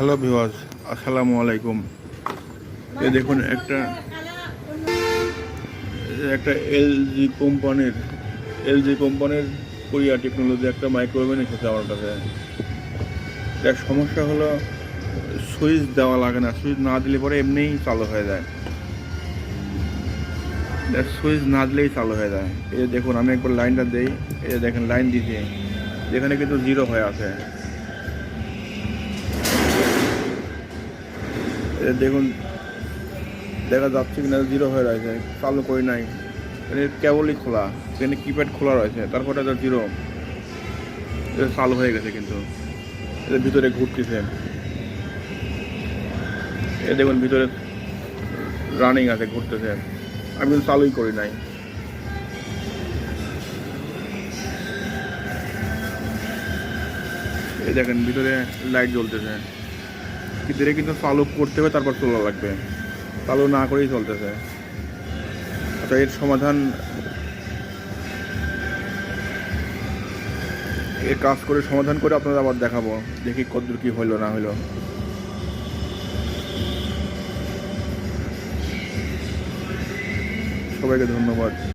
Hello viewers, আসসালামু আলাইকুম। এই দেখুন একটা একটা এলজি কোম্পানির কোরিয়া টেকনোলজি একটা মাইক্রোওভেন এসেছে আমার কাছে। এর সমস্যা হলো সুইচ দেওয়া লাগে না, সুইচ না দিলে পরে এমনিই চালু হয়ে যায়। সুইচ না দিলেই চালু হয়ে যায়। এই যে দেখুন, আমি একবার লাইনটা দেই, এই যে দেখেন লাইন দিয়েছি, যেখানে কিন্তু জিরো হয়ে আছে। এই দেখুন, দেখা যাচ্ছে কিনা জিরো হয়ে রয়েছে, চালু করি নাই, কেবলই খোলা, এখানে কিপ্যাড খোলা রয়েছে, তারপরে এটা জিরো, এটা চালু হয়ে গেছে। কিন্তু এর ভিতরে ঘুরতেছে, এ দেখুন ভিতরে রানিং আছে, ঘুরতেছে। আমি কিন্তু চালুই করি নাই। এই দেখেন ভিতরে লাইট জ্বলতেছে, ভিতরে কিন্তু চালু করতে হবে, তারপর তোলা লাগবে, চালু না করেই চলতেছে। আচ্ছা, এর সমাধান, এর কাজ করে সমাধান করে আপনাদের আবার দেখাবো, দেখি কতদূর কি হইলো না হইলো। সবাইকে ধন্যবাদ।